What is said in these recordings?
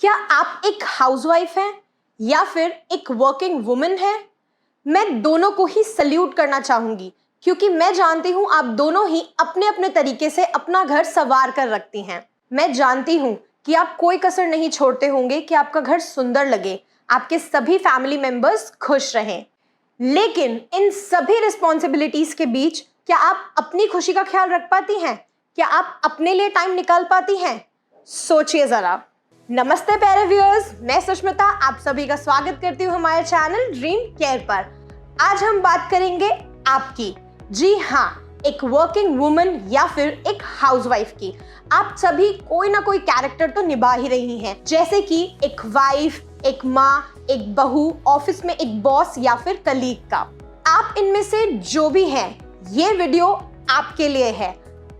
क्या आप एक हाउसवाइफ हैं या फिर एक वर्किंग वुमन हैं? मैं दोनों को ही सल्यूट करना चाहूंगी क्योंकि मैं जानती हूं आप दोनों ही अपने अपने तरीके से अपना घर संवार कर रखती हैं। मैं जानती हूं कि आप कोई कसर नहीं छोड़ते होंगे कि आपका घर सुंदर लगे, आपके सभी फैमिली मेंबर्स खुश रहें। लेकिन इन सभी रिस्पॉन्सिबिलिटीज के बीच क्या आप अपनी खुशी का ख्याल रख पाती हैं? क्या आप अपने लिए टाइम निकाल पाती हैं? सोचिए जरा। नमस्ते प्यारे व्यूअर्स, मैं सुष्मिता आप सभी का स्वागत करती हूँ हमारे चैनल ड्रीम केयर पर। आज हम बात करेंगे आपकी, जी हाँ, एक वर्किंग वुमन या फिर एक हाउसवाइफ की। आप सभी कोई ना कोई कैरेक्टर तो निभा ही रही हैं, जैसे कि एक वाइफ, एक माँ, एक बहू, ऑफिस में एक बॉस या फिर कलीग का। आप इनमें से जो भी हैं, ये वीडियो आपके लिए है,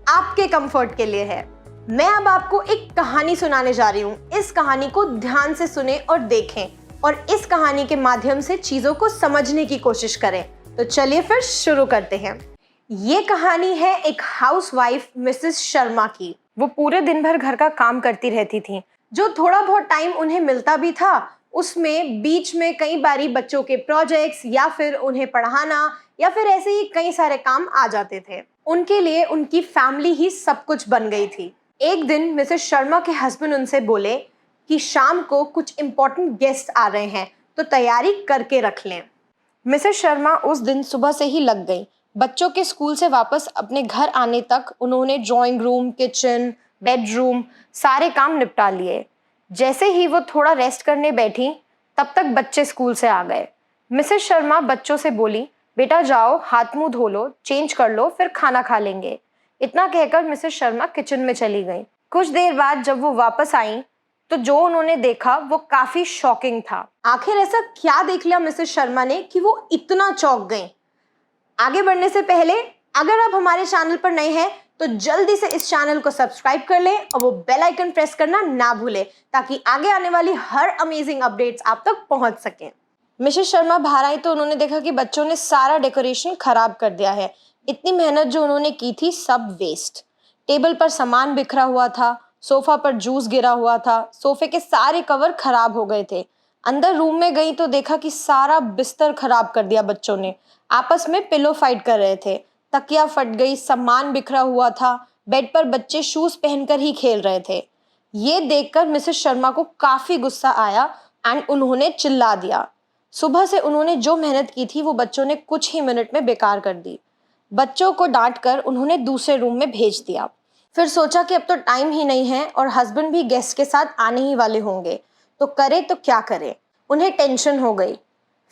आपके कंफर्ट के लिए है। मैं अब आपको एक कहानी सुनाने जा रही हूँ। इस कहानी को ध्यान से सुने और देखें और इस कहानी के माध्यम से चीजों को समझने की कोशिश करें। तो चलिए फिर शुरू करते हैं। ये कहानी है एक हाउसवाइफ मिसेस शर्मा की। वो पूरे दिन भर घर का काम करती रहती थी। जो थोड़ा बहुत टाइम उन्हें मिलता भी था, उसमें बीच में कई बारी बच्चों के प्रोजेक्ट्स या फिर उन्हें पढ़ाना या फिर ऐसे ही कई सारे काम आ जाते थे। उनके लिए उनकी फैमिली ही सब कुछ बन गई थी। एक दिन मिसेस शर्मा के हस्बैंड उनसे बोले कि शाम को कुछ इम्पोर्टेंट गेस्ट आ रहे हैं तो तैयारी करके रख लें। मिसेस शर्मा उस दिन सुबह से ही लग गई। बच्चों के स्कूल से वापस अपने घर आने तक उन्होंने ड्राइंग रूम, किचन, बेडरूम सारे काम निपटा लिए। जैसे ही वो थोड़ा रेस्ट करने बैठी तब तक बच्चे स्कूल से आ गए। मिसेस शर्मा बच्चों से बोली, बेटा जाओ हाथ मुंह धो लो, चेंज कर लो, फिर खाना खा लेंगे। इतना कहकर मिसेस शर्मा किचन में चली गई। कुछ देर बाद जब वो वापस आई तो जो उन्होंने देखा वो काफी शॉकिंग था। आखिर ऐसा क्या देख लिया मिसेस शर्मा ने कि वो इतना चौंक गई? आगे बढ़ने से पहले अगर आप हमारे चैनल पर नए हैं तो जल्दी से इस चैनल को सब्सक्राइब कर लें और वो बेल आइकन प्रेस करना ना भूलें ताकि आगे आने वाली हर अमेजिंग अपडेट्स आप तक पहुंच सकें। मिसेस शर्मा बाहर आई तो उन्होंने देखा कि बच्चों ने सारा डेकोरेशन खराब कर दिया है। इतनी मेहनत जो उन्होंने की थी सब वेस्ट। टेबल पर सामान बिखरा हुआ था, सोफा पर जूस गिरा हुआ था, सोफे के सारे कवर खराब हो गए थे। अंदर रूम में गई तो देखा कि सारा बिस्तर खराब कर दिया बच्चों ने। आपस में पिलो फाइट कर रहे थे, तकिया फट गई, सामान बिखरा हुआ था, बेड पर बच्चे शूज पहनकर ही खेल रहे थे। ये देखकर मिसेस शर्मा को काफी गुस्सा आया एंड उन्होंने चिल्ला दिया। सुबह से उन्होंने जो मेहनत की थी वो बच्चों ने कुछ ही मिनट में बेकार कर दी। बच्चों को डांट कर उन्होंने दूसरे रूम में भेज दिया। फिर सोचा कि अब तो टाइम ही नहीं है और हस्बैंड भी गेस्ट के साथ आने ही वाले होंगे, तो करे तो क्या करे। उन्हें टेंशन हो गई।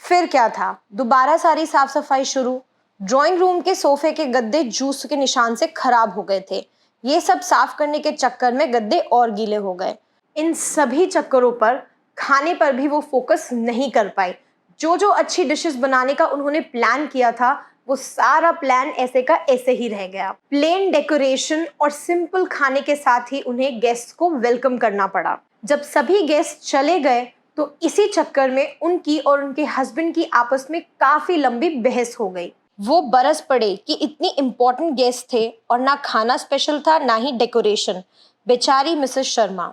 फिर क्या था, दोबारा सारी साफ सफाई शुरू। ड्राइंग रूम के सोफे के गद्दे जूस के निशान से खराब हो गए थे। ये सब साफ करने के चक्कर में गद्दे और गीले हो गए। इन सभी चक्करों पर खाने पर भी वो फोकस नहीं कर पाई। जो जो अच्छी डिशेस बनाने का उन्होंने प्लान किया था वो सारा प्लान ऐसे का ऐसे ही रह गया। प्लेन डेकोरेशन और सिंपल खाने के साथ ही उन्हें गेस्ट को वेलकम करना पड़ा। जब सभी गेस्ट चले गए तो इसी चक्कर में उनकी और उनके हस्बैंड की आपस में काफी लंबी बहस हो गई। वो बरस पड़े कि इतनी इम्पोर्टेंट गेस्ट थे और ना खाना स्पेशल था ना ही डेकोरेशन। बेचारी मिसेस शर्मा।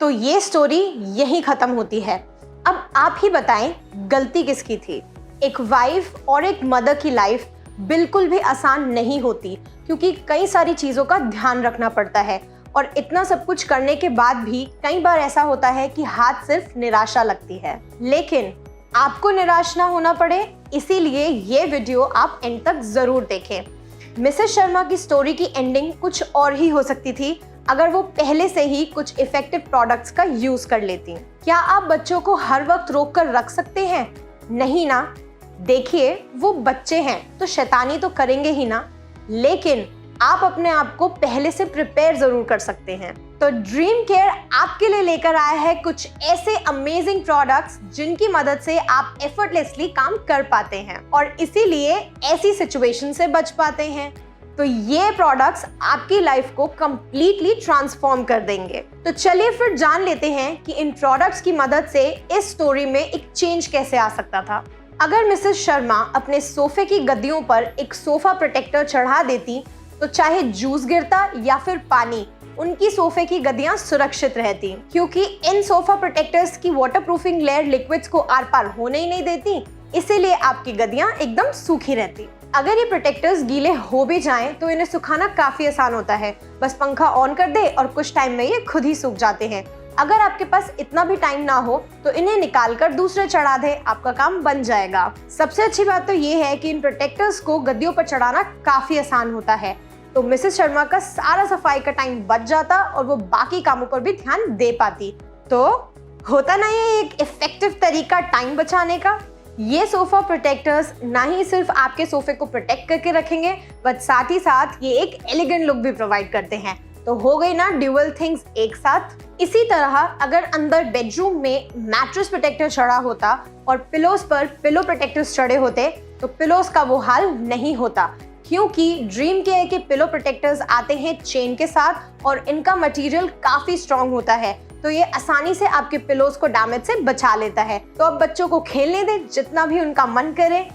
तो ये स्टोरी यही खत्म होती है। अब आप ही बताएं गलती किसकी थी? एक वाइफ और एक मदर की लाइफ बिल्कुल भी आसान नहीं होती क्योंकि कई सारी चीज़ों का ध्यान रखना पड़ता है और इतना सब कुछ करने के बाद भी कई बार ऐसा होता है कि हाथ सिर्फ निराशा लगती है। लेकिन आपको निराश ना होना पड़े, इसीलिए ये वीडियो आप एंड तक ज़रूर देखें। मिसेस शर्मा की स्टोरी की एंडिंग कुछ और ही हो सकती थी अगर वो पहले से ही कुछ इफेक्टिव प्रोडक्ट्स का यूज कर लेती। क्या आप बच्चों को हर वक्त रोक कर रख सकते हैं? नहीं ना। देखिए, वो बच्चे हैं तो शैतानी तो करेंगे ही ना, लेकिन आप अपने आप को पहले से प्रिपेयर जरूर कर सकते हैं। तो ड्रीम केयर आपके लिए लेकर आया है कुछ ऐसे अमेजिंग प्रोडक्ट्स जिनकी मदद से आप एफर्टलेसली काम कर पाते हैं और इसीलिए ऐसी सिचुएशन से बच पाते हैं। तो ये प्रोडक्ट्स आपकी लाइफ को कंप्लीटली ट्रांसफॉर्म कर देंगे। तो चलिए फिर जान लेते हैं कि इन प्रोडक्ट्स की मदद से इस स्टोरी में एक चेंज कैसे आ सकता था। अगर मिसेस शर्मा अपने सोफे की गद्दियों पर एक सोफा प्रोटेक्टर चढ़ा देती तो चाहे जूस गिरता या फिर पानी, उनकी सोफे की गद्दियां सुरक्षित रहती, क्योंकि इन सोफा प्रोटेक्टर्स की वाटरप्रूफिंग लेयर लिक्विड्स को आर पार होने ही नहीं देती, इसीलिए आपकी गद्दियां एकदम सूखी रहती। अगर ये प्रोटेक्टर्स गीले हो भी जाएं तो इन्हें सुखाना काफी आसान होता है, बस पंखा ऑन कर दे और कुछ टाइम में ये खुद ही सूख जाते हैं। अगर आपके पास इतना भी टाइम ना हो तो इन्हें निकाल कर दूसरे चढ़ा दे, आपका काम बन जाएगा। सबसे अच्छी बात तो ये है कि इन प्रोटेक्टर्स को गद्दियों पर चढ़ाना काफी आसान होता है, तो मिसेस शर्मा का सारा सफाई का टाइम बच जाता और वो बाकी कामों पर भी ध्यान दे पाती। तो होता ना ये एक इफेक्टिव तरीका टाइम बचाने का। ये सोफा प्रोटेक्टर्स ना ही सिर्फ आपके सोफे को प्रोटेक्ट करके रखेंगे, बट साथ ही साथ ये एक एलिगेंट लुक भी प्रोवाइड करते हैं। तो हो गई ना ड्यूअल थिंग्स एक साथ। इसी तरह अगर अंदर बेडरूम में मैट्रेस प्रोटेक्टर चढ़ा होता और पिलोस पर पिलो प्रोटेक्टर्स चढ़े होते तो पिलोस का वो हाल नहीं होता, क्योंकि ड्रीम केयर के पिलो प्रोटेक्टर्स आते हैं चेन के साथ और इनका मटेरियल काफी स्ट्रॉन्ग होता है, तो ये आसानी से आपके पिलोस को डैमेज से बचा लेता है। तो अब बच्चों को खेलने दे जितना भी उनका मन करे,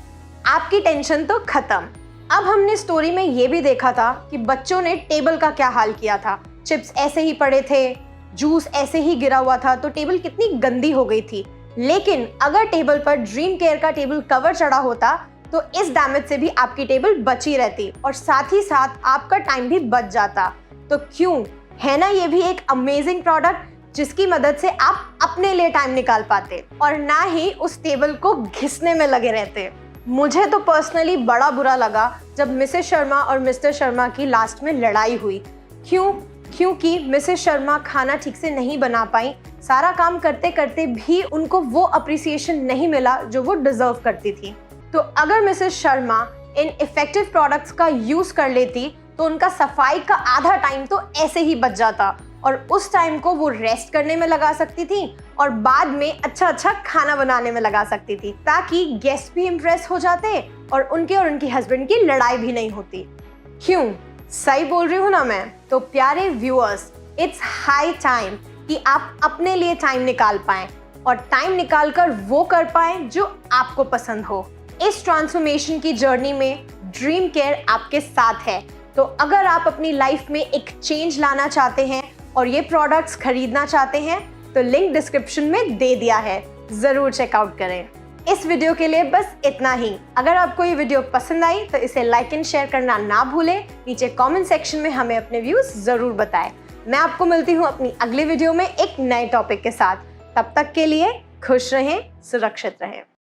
आपकी टेंशन तो खत्म। अब हमने स्टोरी में ये भी देखा था कि बच्चों ने टेबल का क्या हाल किया था। चिप्स ऐसे ही पड़े थे, जूस ऐसे ही गिरा हुआ था, तो टेबल कितनी गंदी हो गई थी। लेकिन अगर टेबल पर ड्रीम केयर का टेबल कवर चढ़ा होता तो इस डैमेज से भी आपकी टेबल बची रहती और साथ ही साथ आपका टाइम भी बच जाता। तो क्यों, है ना ये भी एक अमेजिंग प्रोडक्ट जिसकी मदद से आप अपने लिए टाइम निकाल पाते और ना ही उस टेबल को घिसने में लगे रहते। मुझे तो पर्सनली बड़ा बुरा लगा जब मिसेस शर्मा और मिस्टर शर्मा की लास्ट में लड़ाई हुई। क्योंकि मिसेस शर्मा खाना ठीक से नहीं बना पाई, सारा काम करते करते भी उनको वो अप्रिसिएशन नहीं मिला जो वो डिजर्व करती थी। तो अगर Mrs Sharma in effective products का यूज कर लेती तो उनका सफाई का आधा टाइम तो ऐसे ही बच जाता और उस टाइम को वो रेस्ट करने में लगा सकती थी और बाद में अच्छा खाना बनाने में लगा सकती थी, ताकि गेस्ट भी इम्प्रेस हो जाते और उनके हस्बैंड की लड़ाई भी नहीं होती। क्यों, सही बोल रही हूँ ना मैं? तो प्यारे व्यूअर्स, इट्स हाई टाइम कि आप अपने लिए टाइम निकाल पाएं और टाइम निकाल कर वो कर पाएं जो आपको पसंद हो। इस ट्रांसफॉर्मेशन की जर्नी में ड्रीम केयर आपके साथ है। तो अगर आप अपनी लाइफ में एक चेंज लाना चाहते हैं और ये प्रोडक्ट्स खरीदना चाहते हैं तो लिंक डिस्क्रिप्शन में दे दिया है, जरूर चेकआउट करें। इस वीडियो के लिए बस इतना ही। अगर आपको ये वीडियो पसंद आई तो इसे लाइक एंड शेयर करना ना भूलें। नीचे कमेंट सेक्शन में हमें अपने व्यूज जरूर बताएं। मैं आपको मिलती हूँ अपनी अगली वीडियो में एक नए टॉपिक के साथ। तब तक के लिए खुश रहें, सुरक्षित रहें।